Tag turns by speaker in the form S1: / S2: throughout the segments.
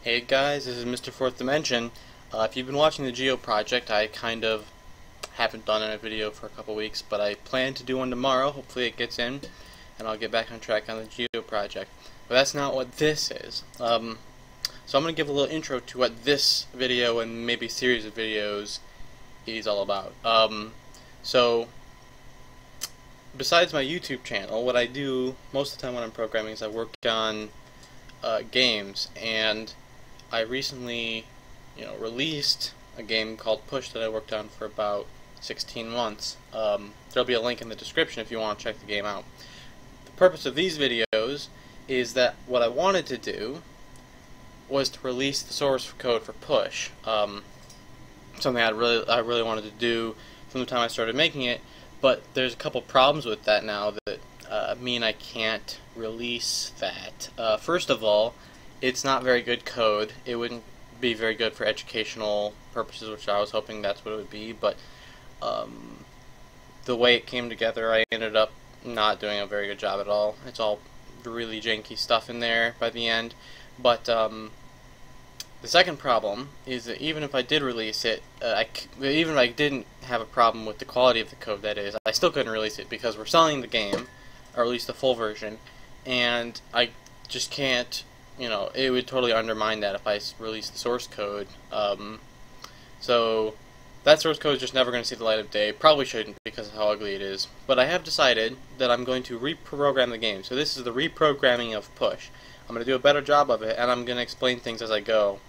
S1: Hey guys, this is Mr. Fourth Dimension. If you've been watching the Geo project, I kind of haven't done a video for a couple weeks, but I plan to do one tomorrow. Hopefully it gets in, and I'll get back on track on the Geo project. But that's not what this is. So I'm going to give a little intro to what this video and maybe series of videos is all about. So, besides my YouTube channel, what I do most of the time when I'm programming is I work on games, and I recently, released a game called Push that I worked on for about 16 months. There'll be a link in the description if you want to check the game out. The purpose of these videos is that what I wanted to do was to release the source code for Push. Something I really wanted to do from the time I started making it, but there's a couple problems with that now that mean I can't release that. First of all, it's not very good code. It wouldn't be very good for educational purposes, which I was hoping that's what it would be, but the way it came together, I ended up not doing a very good job at all. It's all really janky stuff in there by the end. But the second problem is that even if I did release it, even if I didn't have a problem with the quality of the code, that is, I still couldn't release it because we're selling the game, or at least the full version, and I just can't, it would totally undermine that if I release the source code. So that source code is just never going to see the light of day. Probably shouldn't because of how ugly it is. But I have decided that I'm going to reprogram the game. So this is the reprogramming of Push. I'm going to do a better job of it, and I'm going to explain things as I go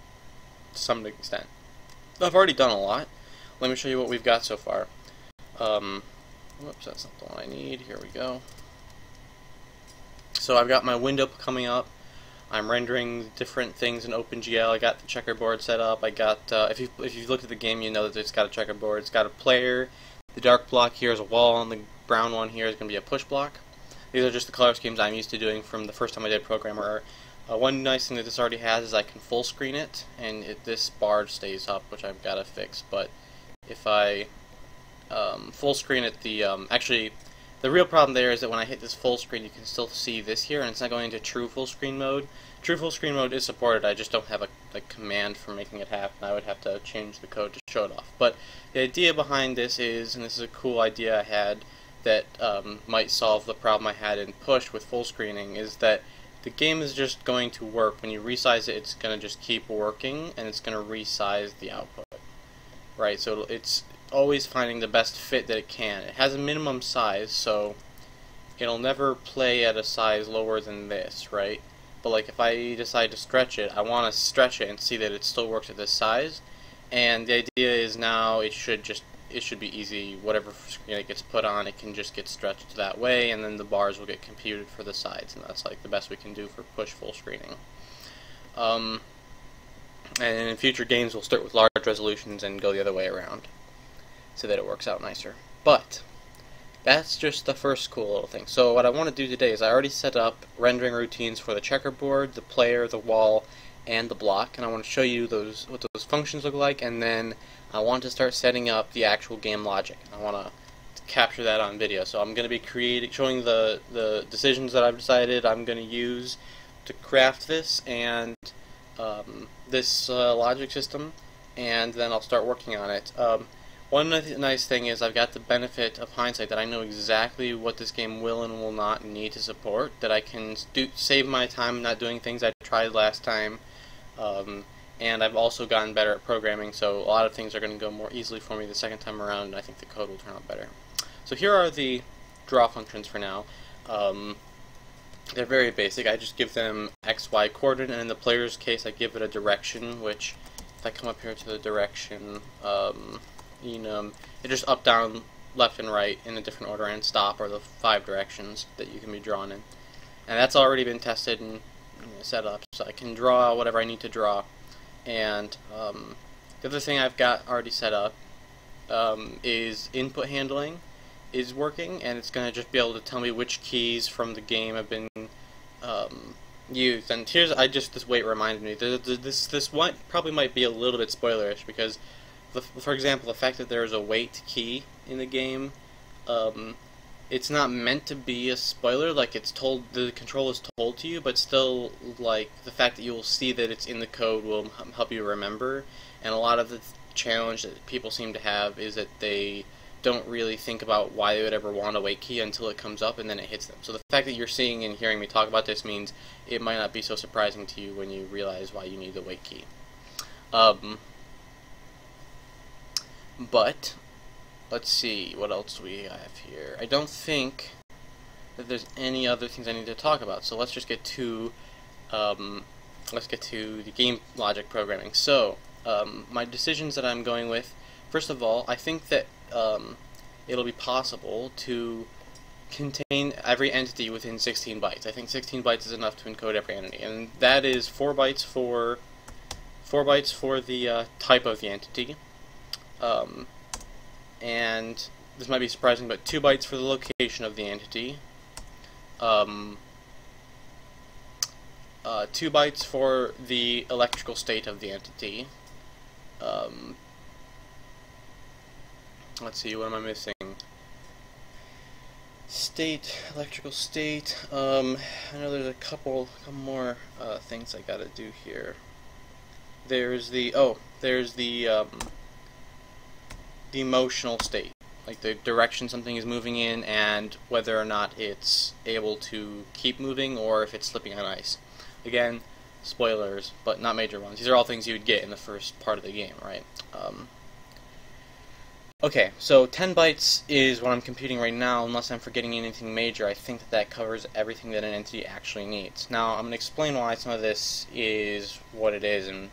S1: to some extent. I've already done a lot. Let me show you what we've got so far. Whoops, that's not the one I need. Here we go. So I've got my window coming up. I'm rendering different things in OpenGL. I got the checkerboard set up. I got, if you've looked at the game, you know that it's got a checkerboard. It's got a player. The dark block here is a wall, and the brown one here is going to be a push block. These are just the color schemes I'm used to doing from the first time I did Programmer. One nice thing that this already has is I can full screen it, and this bar stays up, which I've got to fix. But if I full screen it, actually, the real problem there is that when I hit this full screen, you can still see this here, and it's not going into true full screen mode. True full screen mode is supported. I just don't have a command for making it happen. I would have to change the code to show it off. But the idea behind this is, and this is a cool idea I had that might solve the problem I had in Push with full screening, is that the game is just going to work. When you resize it, it's going to just keep working, and it's going to resize the output. Right? So it's always finding the best fit that it can. It has a minimum size, so it'll never play at a size lower than this, right? But like if I decide to stretch it, I want to stretch it and see that it still works at this size. And the idea is now it should be easy. Whatever screen it gets put on, it can just get stretched that way, and then the bars will get computed for the sides, and that's like the best we can do for push full screening. And in future games, we'll start with large resolutions and go the other way around, so that it works out nicer. But that's just the first cool little thing. So what I want to do today is I already set up rendering routines for the checkerboard, the player, the wall, and the block, and I want to show you what those functions look like, and then I want to start setting up the actual game logic. I want to capture that on video. So I'm going to be showing the decisions that I've decided I'm going to use to craft this and this logic system, and then I'll start working on it. One nice thing is I've got the benefit of hindsight that I know exactly what this game will and will not need to support, that I can save my time not doing things I tried last time, and I've also gotten better at programming, so a lot of things are going to go more easily for me the second time around, and I think the code will turn out better. So here are the draw functions for now. They're very basic. I just give them x, y coordinate, and in the player's case I give it a direction, which if I come up here to the direction, it just up, down, left, and right in a different order, and stop are the 5 directions that you can be drawn in. And that's already been tested and set up, so I can draw whatever I need to draw. And the other thing I've got already set up is input handling is working, and it's going to just be able to tell me which keys from the game have been used. And here's, this wait reminded me, this one probably might be a little bit spoilerish, because for example, the fact that there is a wait key in the game it's not meant to be a spoiler, like it's told, the control is told to you, but still, like, the fact that you'll see that it's in the code will help you remember, and a lot of the challenge that people seem to have is that they don't really think about why they would ever want a wait key until it comes up and then it hits them. So the fact that you're seeing and hearing me talk about this means it might not be so surprising to you when you realize why you need the wait key. But let's see what else we have here. I don't think that there's any other things I need to talk about. So let's just get to the game logic programming. So my decisions that I'm going with. First of all, I think that it'll be possible to contain every entity within 16 bytes. I think 16 bytes is enough to encode every entity, and that is 4 bytes for the type of the entity. And this might be surprising, but 2 bytes for the location of the entity, 2 bytes for the electrical state of the entity. Let's see, what am I missing? State, electrical state. I know there's a couple more things I gotta do here. There's the emotional state, like the direction something is moving in and whether or not it's able to keep moving or if it's slipping on ice. Again, spoilers, but not major ones. These are all things you would get in the first part of the game, right? Okay, so 10 bytes is what I'm computing right now, unless I'm forgetting anything major. I think that covers everything that an entity actually needs. Now, I'm going to explain why some of this is what it is, and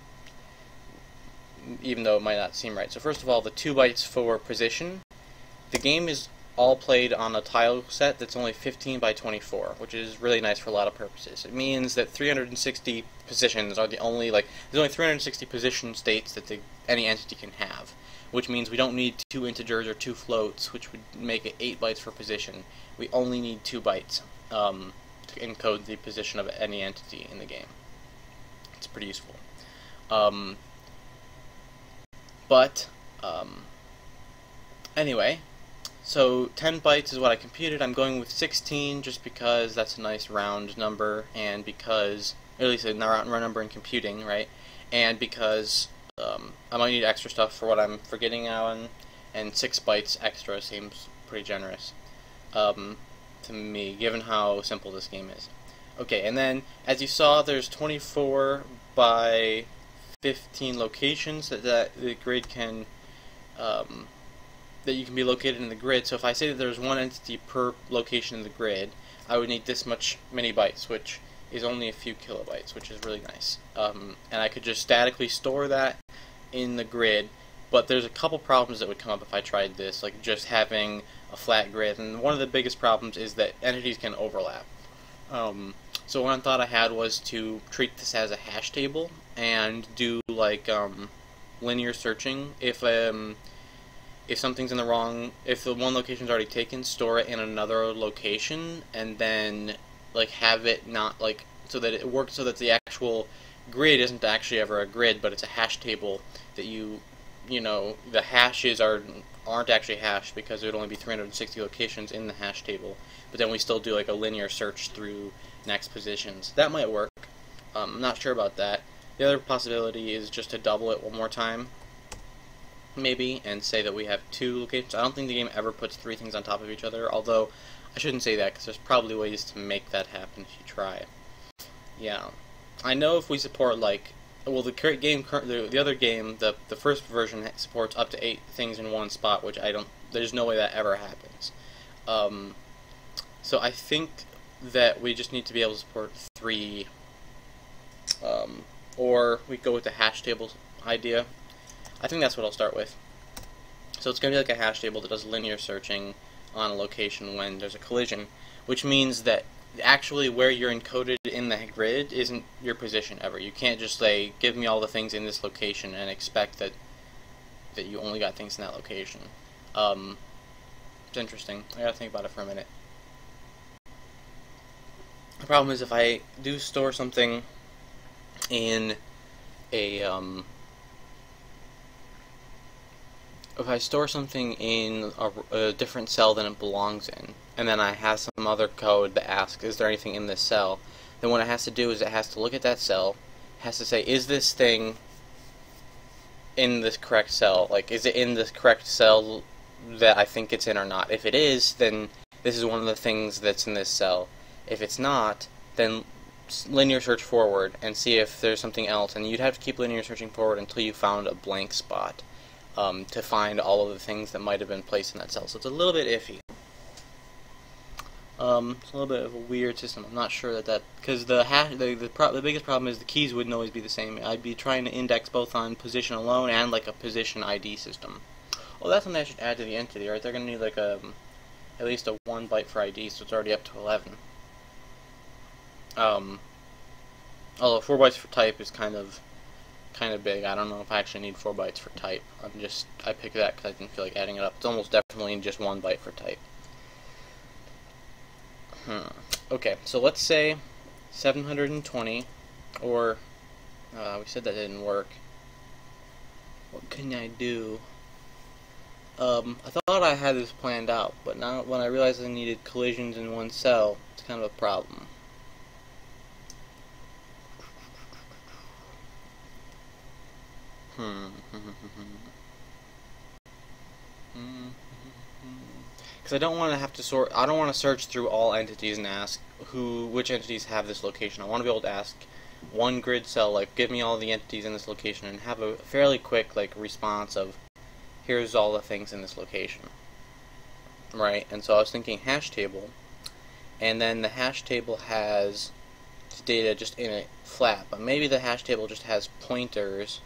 S1: even though it might not seem right. So first of all, the 2 bytes for position. The game is all played on a tile set that's only 15 by 24, which is really nice for a lot of purposes. It means that 360 positions are the only, there's only 360 position states that any entity can have, which means we don't need 2 integers or 2 floats, which would make it 8 bytes for position. We only need 2 bytes to encode the position of any entity in the game. It's pretty useful. Anyway, so 10 bytes is what I computed. I'm going with 16 just because that's a nice round number, and because, or at least a round number in computing, right? And because I might need extra stuff for what I'm forgetting on, and 6 bytes extra seems pretty generous to me, given how simple this game is. Okay, and then, as you saw, there's 24 by 15 locations that the grid can, that you can be located in the grid. So if I say that there's one entity per location in the grid, I would need this many bytes, which is only a few kilobytes, which is really nice. And I could just statically store that in the grid, but there's a couple problems that would come up if I tried this, like just having a flat grid. And one of the biggest problems is that entities can overlap. So one thought I had was to treat this as a hash table and do linear searching. If something's in the wrong, if the one location's already taken, store it in another location, and then have it not so that it works so that the actual grid isn't actually ever a grid, but it's a hash table that the hashes aren't actually hashed because there would only be 360 locations in the hash table. But then we still do a linear search through next positions. That might work. I'm not sure about that. The other possibility is just to double it one more time, maybe, and say that we have 2 locations. I don't think the game ever puts 3 things on top of each other, although I shouldn't say that because there's probably ways to make that happen if you try. Yeah. I know if we support the other game, the first version supports up to 8 things in one spot, which there's no way that ever happens. So I think that we just need to be able to support 3, or we go with the hash table idea. I think that's what I'll start with. So it's going to be like a hash table that does linear searching on a location when there's a collision, which means that actually where you're encoded in the grid isn't your position ever. You can't just say, give me all the things in this location and expect that you only got things in that location. It's interesting. I gotta think about it for a minute. The problem is if I do store something in a if I store something in a different cell than it belongs in, and then I have some other code that asks, is there anything in this cell, then what it has to do is it has to look at that cell, has to say, is this thing in this correct cell? Like, is it in this correct cell that I think it's in or not? If it is, then this is one of the things that's in this cell. If it's not, then linear search forward and see if there's something else, and you'd have to keep linear searching forward until you found a blank spot to find all of the things that might have been placed in that cell. So it's a little bit iffy. It's a little bit of a weird system. I'm not sure that because the biggest problem is the keys wouldn't always be the same. I'd be trying to index both on position alone and like a position ID system. Well, that's something I should add to the entity, right? They're gonna need like at least a 1 byte for ID, so it's already up to 11. Although 4 bytes for type is kind of big. I don't know if I actually need 4 bytes for type. I picked that because I didn't feel like adding it up. It's almost definitely just 1 byte for type. Okay, so let's say 720, or we said that didn't work. What can I do? I thought I had this planned out, but now when I realized I needed collisions in one cell, it's kind of a problem. Because I don't want to have to sort. I don't want to search through all entities and ask which entities have this location. I want to be able to ask one grid cell, like, give me all the entities in this location, and have a fairly quick response of, here's all the things in this location. Right? And so I was thinking hash table, and then the hash table has data just in it flat, but maybe the hash table just has pointers.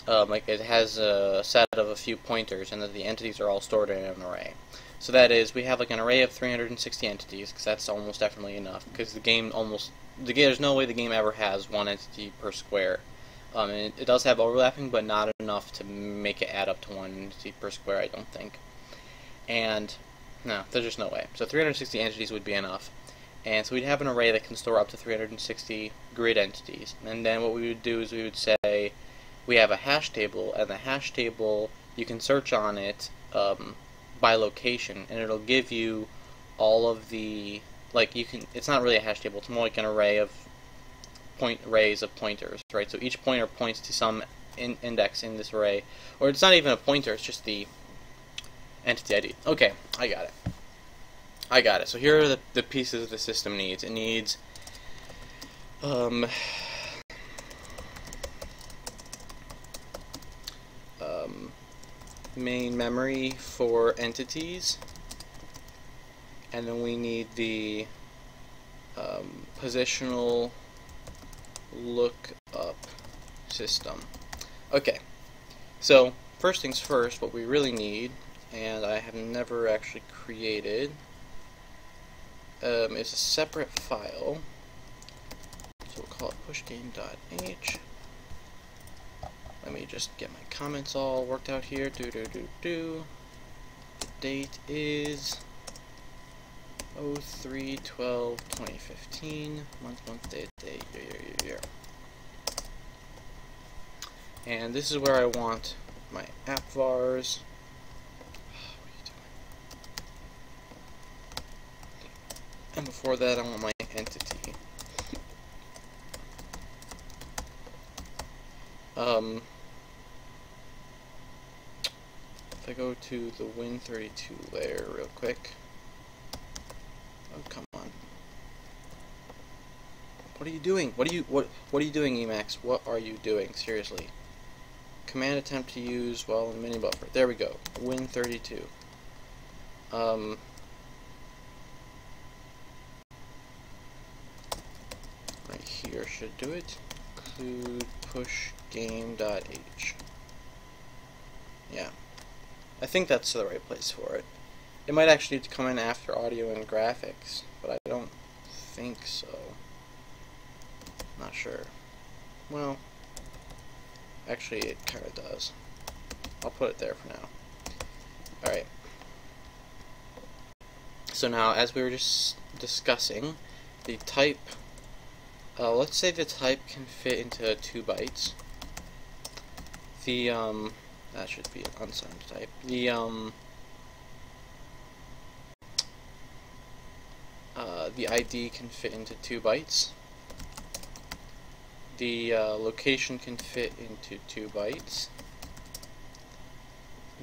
S1: Like it has a set of a few pointers, and that the entities are all stored in an array. So that is, we have like an array of 360 entities, because that's almost definitely enough. Because there's no way the game ever has one entity per square. And it does have overlapping, but not enough to make it add up to one entity per square, I don't think. And no, there's just no way. So 360 entities would be enough. And so we'd have an array that can store up to 360 grid entities. And then what we would do is we would say, we have a hash table, and the hash table, you can search on it by location, and it'll give you all of the, it's not really a hash table, it's more like an arrays of pointers, right? So each pointer points to some index in this array, or it's not even a pointer, it's just the entity ID. Okay, I got it. So here are the pieces the system needs. It needs main memory for entities, and then we need the positional lookup system. Okay, so first things first, what we really need, and I have never actually created, is a separate file. So we'll call it pushgame.h. Let me just get my comments all worked out here. The date is 03/12/2015. Month, day, year. And this is where I want my app vars. What are you doing? And before that, I want my entity. If I go to the Win32 layer real quick. Oh, come on. What are you doing? What are you doing, Emacs? What are you doing? Seriously. Command attempt to use while in mini buffer. There we go. Win32. Right here should do it. Include pushgame.h. Yeah. I think that's the right place for it. It might actually need to come in after audio and graphics, but I don't think so. Not sure. Well, actually it kind of does. I'll put it there for now. Alright. So now, as we were just discussing, the type, let's say the type can fit into 2 bytes. The, that should be an unsigned type. The ID can fit into 2 bytes. The location can fit into 2 bytes.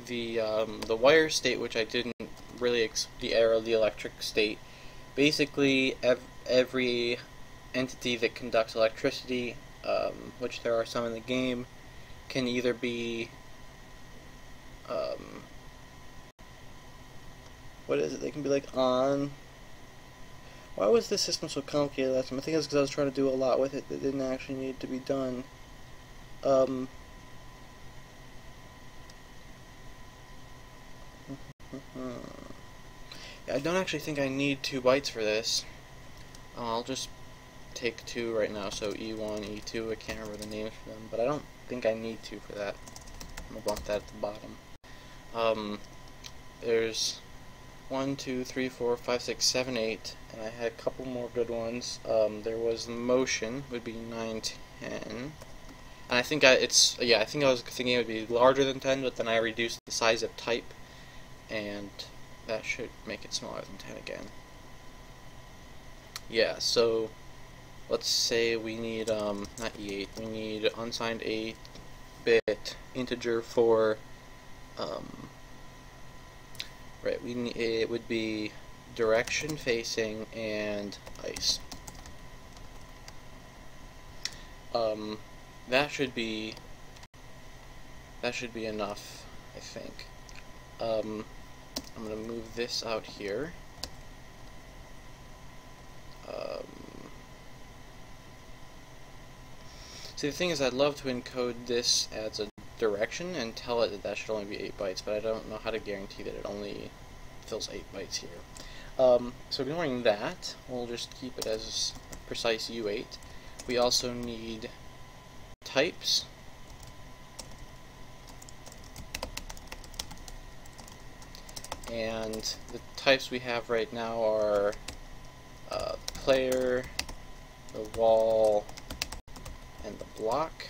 S1: The wire state, which I didn't really the arrow, the electric state, basically every entity that conducts electricity, which there are some in the game, can either be what is it? They can be like on. Why was this system so complicated last time? I think it's because I was trying to do a lot with it that didn't actually need to be done. Yeah, I don't actually think I need 2 bytes for this. I'll just take 2 right now, so E1, E2, I can't remember the names for them, but I don't think I need 2 for that. I'm gonna bump that at the bottom. There's 1, 2, 3, 4, 5, 6, 7, 8, and I had a couple more good ones. There was motion, would be 9, 10. And I think I was thinking it would be larger than 10, but then I reduced the size of type, and that should make it smaller than 10 again. Yeah, so let's say we need, not E8, we need unsigned 8-bit integer for, right, it would be direction facing and ice. That should be enough, I think. I'm gonna move this out here. See, the thing is, I'd love to encode this as a direction and tell it that should only be 8 bytes, but I don't know how to guarantee that it only fills 8 bytes here. So ignoring that, we'll just keep it as precise U8. We also need types. And the types we have right now are the player, the wall, and the block.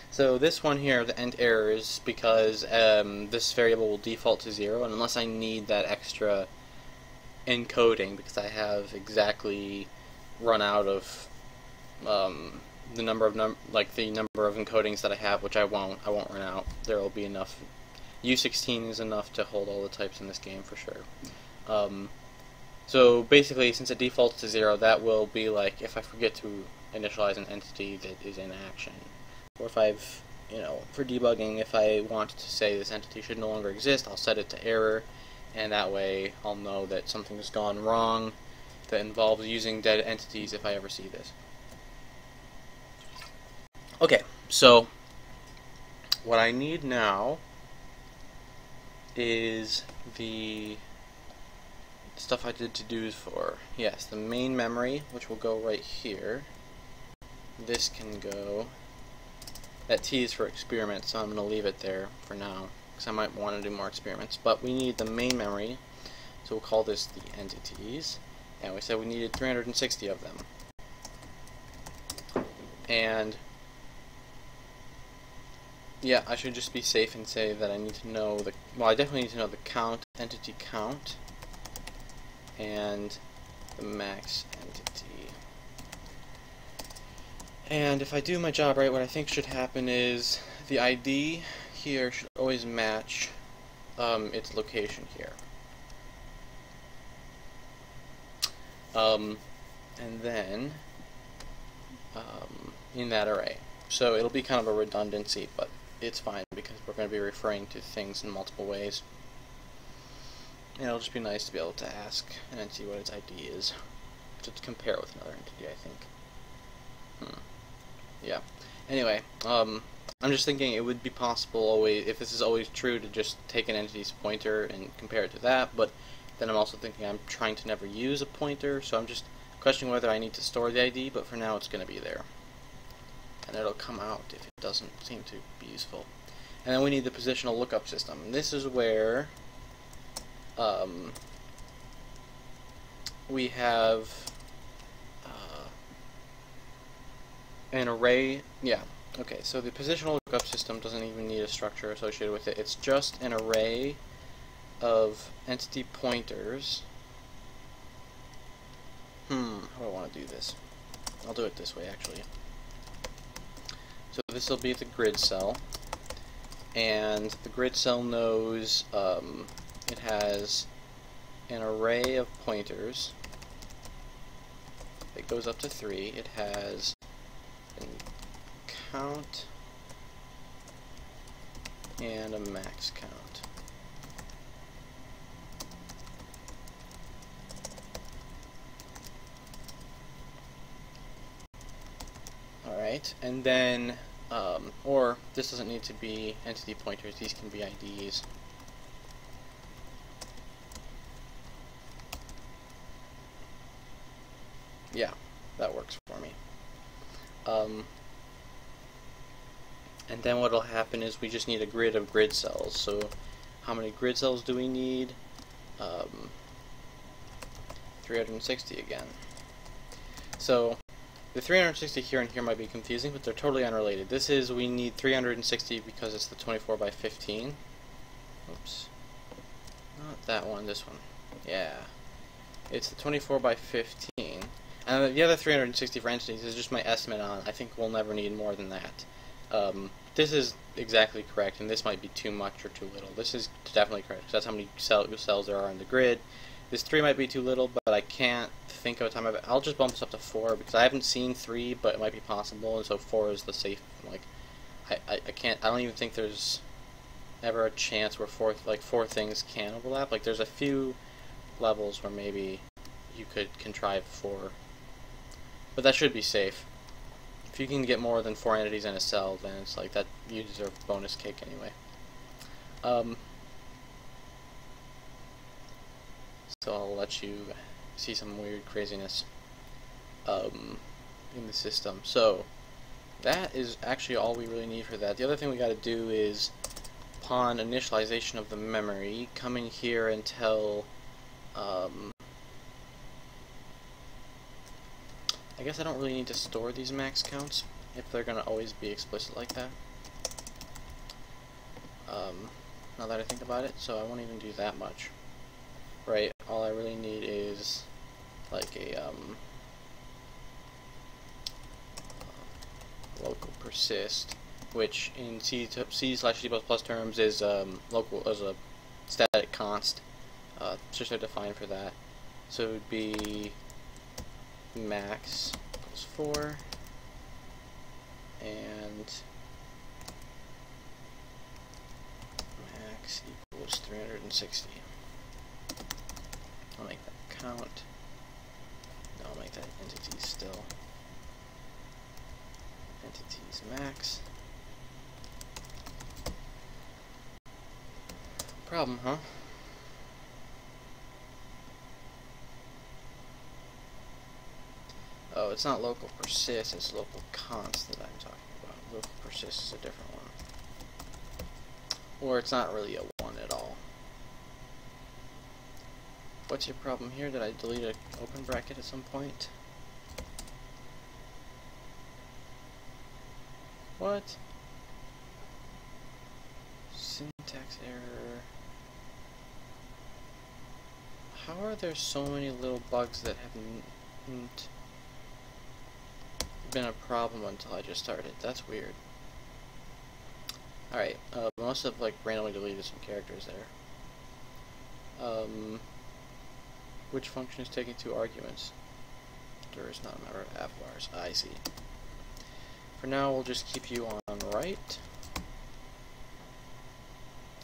S1: So this one here, the end error, is because this variable will default to 0, and unless I need that extra encoding, because I have exactly run out of the number of encodings that I have, which I won't run out. There will be enough. U16 is enough to hold all the types in this game for sure. So basically, since it defaults to 0, that will be like if I forget to initialize an entity that is in action. Or if I've, for debugging, if I want to say this entity should no longer exist, I'll set it to error, and that way I'll know that something has gone wrong that involves using dead entities if I ever see this. Okay, so what I need now is the stuff I did to-dos for. Yes, the main memory, which will go right here. This can go. That T is for experiments, so I'm going to leave it there for now, because I might want to do more experiments. But we need the main memory, so we'll call this the entities. And we said we needed 360 of them. And yeah, I should just be safe and say that I need to know I definitely need to know the count, entity count, and the max entity. And if I do my job right, what I think should happen is the ID here should always match its location here. And then in that array. So it'll be kind of a redundancy, but it's fine because we're going to be referring to things in multiple ways. And it'll just be nice to be able to ask an entity what its ID is, to compare it with another entity, I think. Yeah. Anyway, I'm just thinking it would be possible always, if this is always true, to just take an entity's pointer and compare it to that, but then I'm also thinking I'm trying to never use a pointer, so I'm just questioning whether I need to store the ID, but for now it's going to be there. And it'll come out if it doesn't seem to be useful. And then we need the positional lookup system. And this is where we have an array. Yeah. Okay, so the positional lookup system doesn't even need a structure associated with it. It's just an array of entity pointers. How do I want to do this? I'll do it this way, actually. So this will be the grid cell, and the grid cell knows it has an array of pointers. It goes up to 3. It has a count and a max count. Alright, and then, or this doesn't need to be entity pointers, these can be IDs. Yeah, that works for me. And then what'll happen is we just need a grid of grid cells. So how many grid cells do we need? 360 again. So the 360 here and here might be confusing, but they're totally unrelated. This is, we need 360 because it's the 24 by 15. Oops. Not that one, this one. Yeah. It's the 24 by 15. And the other 360 for entities is just my estimate on. I think we'll never need more than that. This is exactly correct, and this might be too much or too little. This is definitely correct, because that's how many cells there are in the grid. This 3 might be too little, but I can't think of a time. I'll just bump this up to 4, because I haven't seen 3, but it might be possible, and so 4 is the safe, like, I don't even think there's ever a chance where 4 things can overlap. Like, there's a few levels where maybe you could contrive 4, but that should be safe. If you can get more than 4 entities in a cell, then it's like that, you deserve bonus cake anyway. So I'll let you see some weird craziness in the system. So that is actually all we really need for that. The other thing we got to do is, upon initialization of the memory, come in here and tell I guess I don't really need to store these max counts if they're going to always be explicit like that. Now that I think about it, so I won't even do that much. Right, all I really need is like a local persist, which in C/C++ terms is local as a static const. Just a define for that. So it would be max equals 4 and max equals 360. I'll make that count. No, I'll make that entities still. Entities max. Problem, huh? Oh, it's not local persist, it's local const that I'm talking about. Local persist is a different one. Or it's not really a one at all. What's your problem here? Did I delete an open bracket at some point? What? Syntax error. How are there so many little bugs that haven't been a problem until I just started? That's weird. Alright, I must have like randomly deleted some characters there. Which function is taking 2 arguments? There is not a member of avvars. I see. For now, we'll just keep you on right.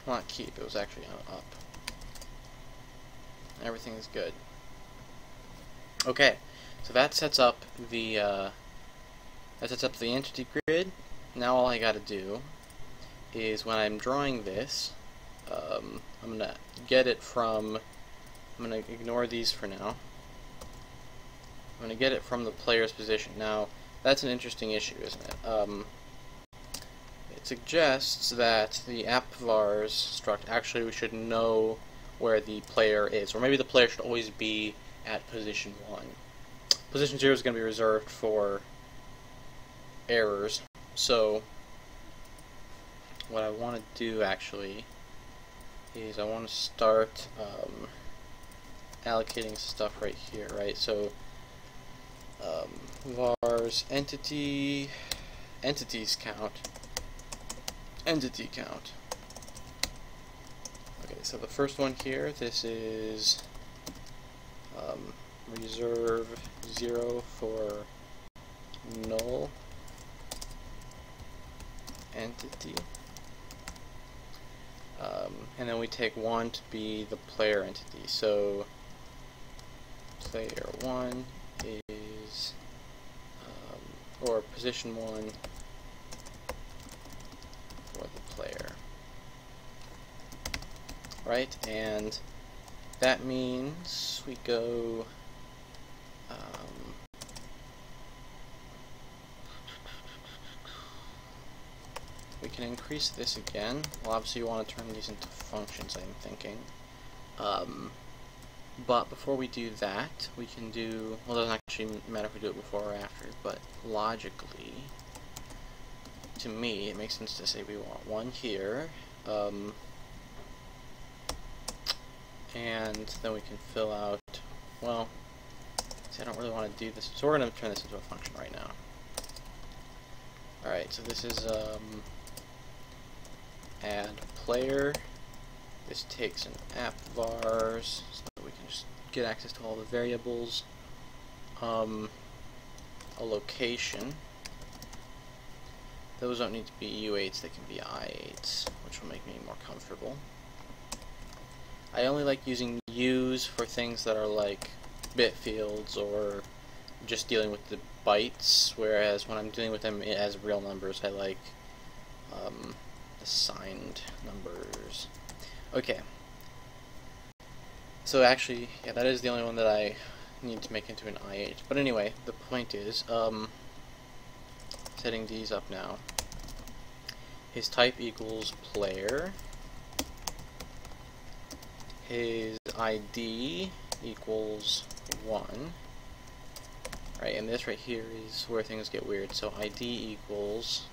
S1: Well, not keep, it was actually on up. Everything is good. Okay, so that sets up the entity grid. Now all I gotta do is, when I'm drawing this, I'm gonna get it from, I'm gonna ignore these for now. I'm gonna get it from the player's position. Now, that's an interesting issue, isn't it? It suggests that the appvars struct, actually we should know where the player is, or maybe the player should always be at position 1. Position 0 is going to be reserved for errors. So what I want to do actually is I want to start allocating stuff right here, right? So vars entities count, entity count. Okay, so the first one here, this is reserve 0 for null entity, and then we take 1 to be the player entity. So player 1 is or position 1 for the player, right? And that means we go we can increase this again. Well, obviously you want to turn these into functions, I'm thinking. But before we do that, we can do, well, it doesn't actually matter if we do it before or after, but logically, to me, it makes sense to say we want 1 here, and then we can fill out, well, see, I don't really want to do this, so we're going to turn this into a function right now. Alright, so this is add player. This takes an app vars, so that we can just get access to all the variables. A location. Those don't need to be U8s, they can be I8s, which will make me more comfortable. I only like using U's for things that are like bit fields or just dealing with the bytes, whereas when I'm dealing with them as real numbers, I like assigned numbers. Okay. So actually, yeah, that is the only one that I need to make into an I8. But anyway, the point is, setting these up now. His type equals player. His ID equals 1. Right, and this right here is where things get weird. So ID equals,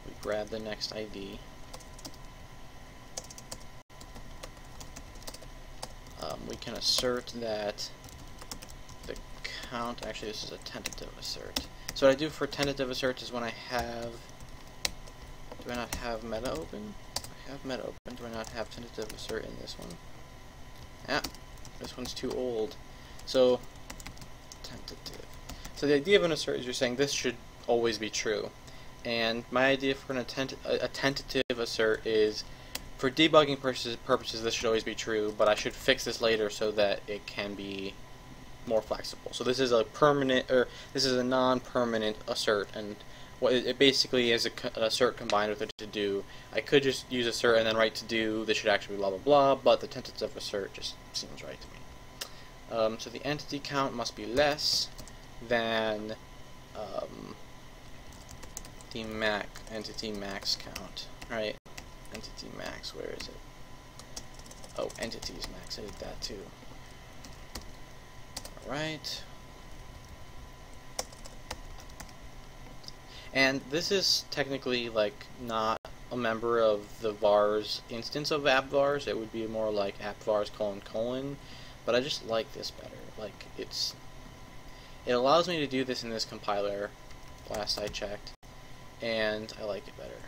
S1: we grab the next ID. We can assert that the count, actually this is a tentative assert. So what I do for tentative assert is when I have, do I not have meta open? I have meta open, do I not have tentative assert in this one? Ah, this one's too old. So, tentative. So the idea of an assert is you're saying this should always be true. And my idea for a tentative assert is, for debugging purposes, this should always be true, but I should fix this later so that it can be more flexible. So this is a permanent, or this is a non-permanent assert, and what it basically is an assert combined with a to-do. I could just use assert and then write to-do. This should actually be blah blah blah, but the tentative assert just seems right to me. So the entity count must be less than the entity max count, right? Entity max, where is it? Oh, entities max, I did that too. Alright. And this is technically like not a member of the vars instance of app vars. It would be more like app vars : but I just like this better. Like it allows me to do this in this compiler, last I checked, and I like it better.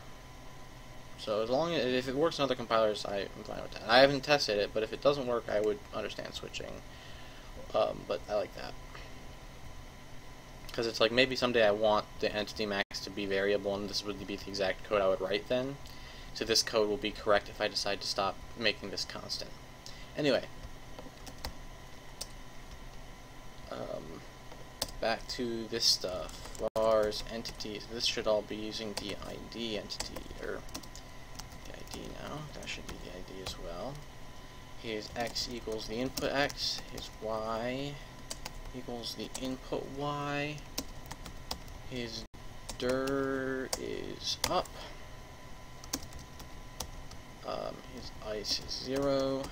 S1: So as long as, if it works in other compilers, I'm fine with that. I haven't tested it, but if it doesn't work, I would understand switching. But I like that. Because it's like, maybe someday I want the entity max to be variable, and this would be the exact code I would write then. So this code will be correct if I decide to stop making this constant. Anyway. Back to this stuff. Vars, entities. This should all be using the ID entity, or now. That should be the ID as well. His x equals the input x. His y equals the input y. His dir is up. His ice is 0.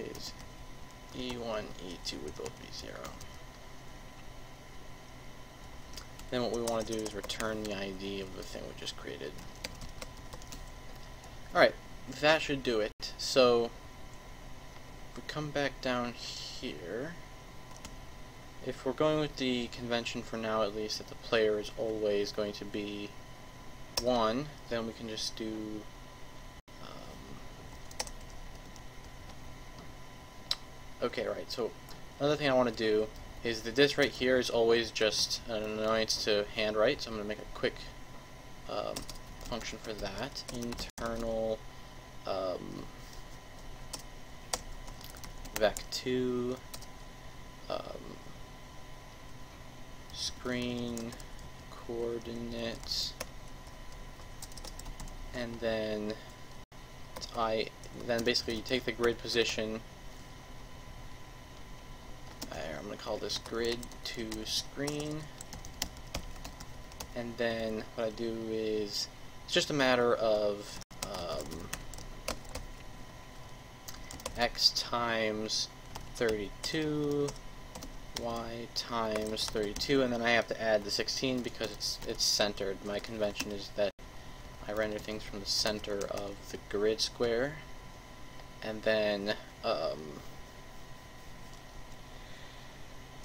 S1: his E1, E2 would both be 0. Then what we want to do is return the ID of the thing we just created. Alright, that should do it. So, if we come back down here, if we're going with the convention for now at least, that the player is always going to be 1, then we can just do okay, right, so another thing I want to do is that this right here is always just an annoyance to handwrite, so I'm going to make a quick function for that. Internal vec2 screen coordinates, and then basically you take the grid position. I'm going to call this grid to screen, and then what I do is it's just a matter of x times 32, y times 32, and then I have to add the 16 because it's centered. My convention is that I render things from the center of the grid square, and then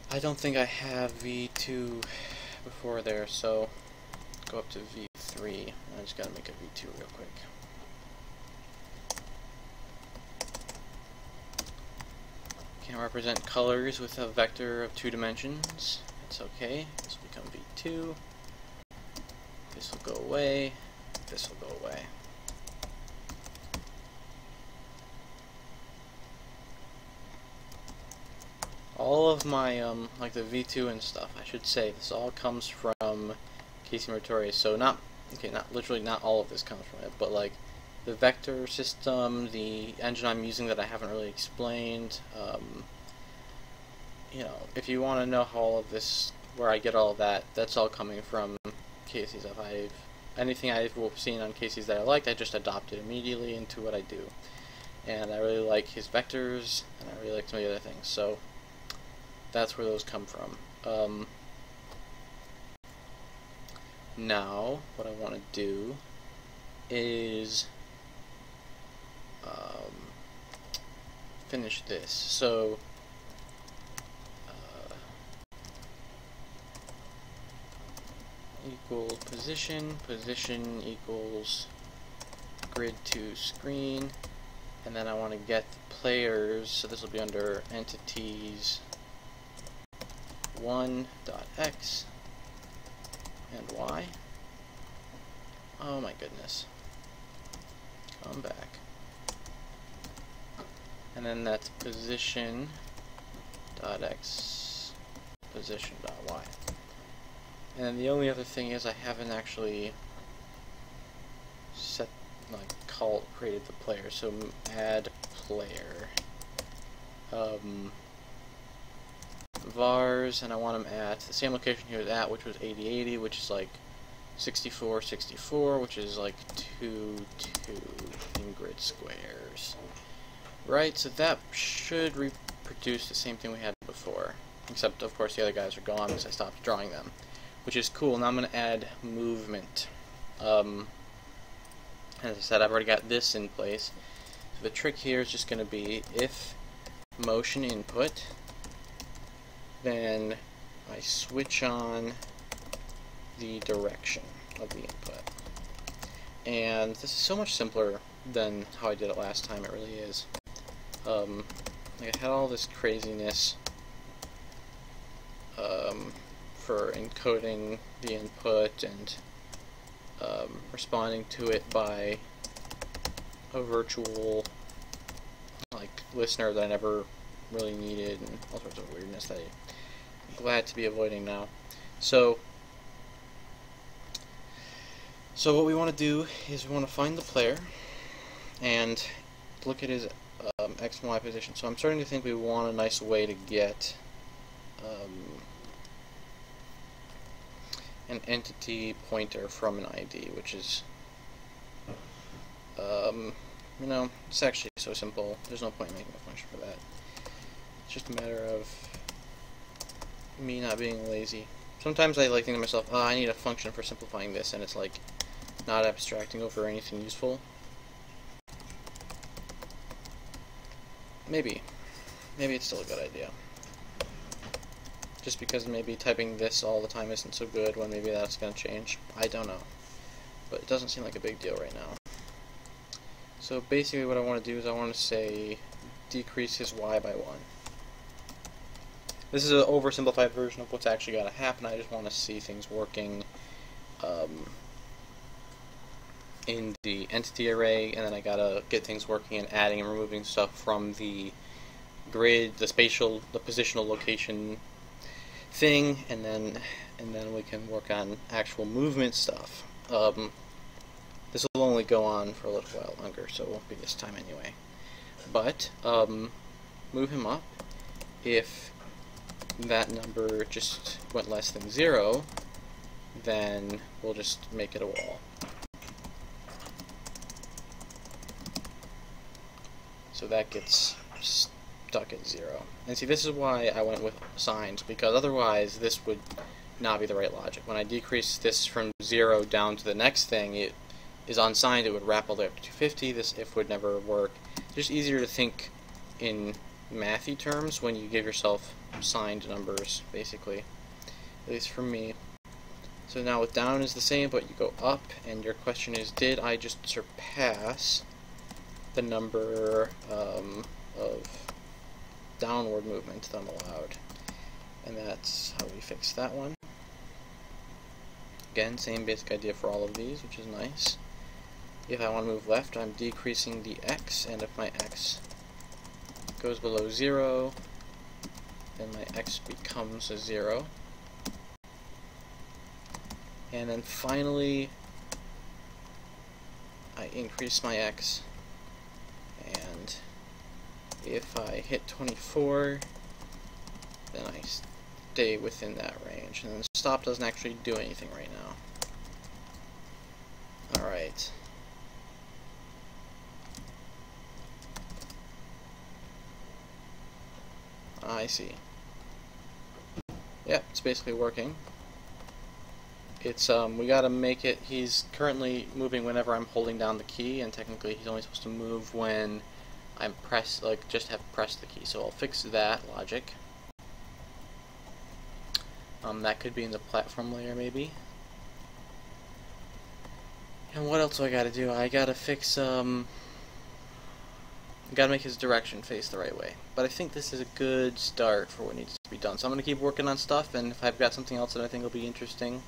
S1: I don't think I have V2 before there, so go up to V3. I just gotta make a V2 real quick. Can't represent colors with a vector of 2 dimensions. It's okay. This will become V2. This will go away. This will go away. All of my, like the V2 and stuff, I should say, this all comes from Casey Mertori, so literally not all of this comes from it, but like the vector system, the engine I'm using that I haven't really explained, you know, if you want to know how all of this, where I get all of that, that's all coming from Casey's stuff. Anything I've seen on Casey's that I liked, I just adopted immediately into what I do. And I really like his vectors, and I really like some of the other things, so that's where those come from. Now, what I want to do is finish this. So, equal position equals grid to screen, and then I want to get the players, so this will be under entities 1.x and y. Oh my goodness. Come back. And then that's position.x, position.y. And then the only other thing is I haven't actually created the player, so add player. Vars, and I want them at the same location he was at, which was 8080, which is like 6464, which is like 2 in grid squares. Right, so that should reproduce the same thing we had before, except of course the other guys are gone because I stopped drawing them, which is cool. Now I'm going to add movement. As I said, I've already got this in place. So the trick here is just going to be if motion input, then I switch on the direction of the input. And this is so much simpler than how I did it last time, it really is. Like I had all this craziness for encoding the input and responding to it by a virtual listener that I never really needed, and all sorts of weirdness that I'm glad to be avoiding now. So what we want to do is we want to find the player and look at his X and Y position. So I'm starting to think we want a nice way to get an entity pointer from an ID, which is You know, it's actually so simple. There's no point in making a function for that. It's just a matter of me not being lazy. Sometimes I like think to myself, oh, I need a function for simplifying this, and it's like not abstracting over anything useful. Maybe it's still a good idea. Just because maybe typing this all the time isn't so good when maybe that's going to change. I don't know. But it doesn't seem like a big deal right now. So basically what I want to do is I want to say decrease his y by 1. This is an oversimplified version of what's actually going to happen. I just want to see things working in the entity array, and then I gotta get things working and adding and removing stuff from the grid, the positional location thing, and then we can work on actual movement stuff. This will only go on for a little while longer, so it won't be this time anyway. But move him up. If that number just went less than 0, then we'll just make it a wall. So that gets stuck at 0. And see, this is why I went with signs, because otherwise this would not be the right logic. When I decrease this from 0 down to the next thing, it is unsigned, it would wrap all the way up to 250. This if would never work. It's just easier to think in mathy terms when you give yourself signed numbers, basically. At least for me. So now with down is the same, but you go up, and your question is, did I just surpass the number of downward movement that I'm allowed? And that's how we fix that one. Again, same basic idea for all of these, which is nice. If I want to move left, I'm decreasing the x, and if my x goes below 0, then my x becomes a 0. And then finally, I increase my x, and if I hit 24, then I stay within that range. And then stop doesn't actually do anything right now. Alright. I see. Yeah, it's basically working. It's we gotta make it, he's currently moving whenever I'm holding down the key, and technically he's only supposed to move when I'm just have pressed the key. So I'll fix that logic. That could be in the platform layer maybe. And what else do I gotta do? I gotta fix gotta make his direction face the right way. But I think this is a good start for what needs to be done. So I'm gonna keep working on stuff, and if I've got something else that I think will be interesting,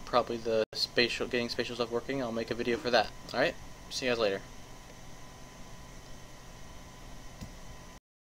S1: probably the getting spatial stuff working, I'll make a video for that. Alright, see you guys later.